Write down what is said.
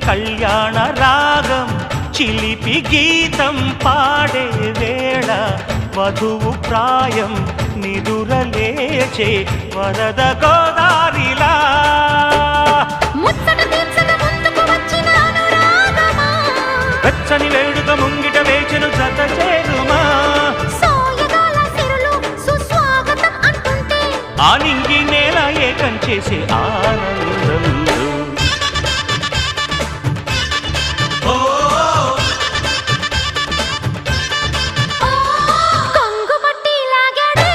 కళ్యాణ రాగం చిలిపి గీతం పాడే వేళ వధువు ప్రాయం నిదురలేచే వరద గోదారిలా వెచ్చని వేడుక ముంగిట వేచెను జత చేరుమా ఆ నింగి నేల ఏకం చేసే ఆనందం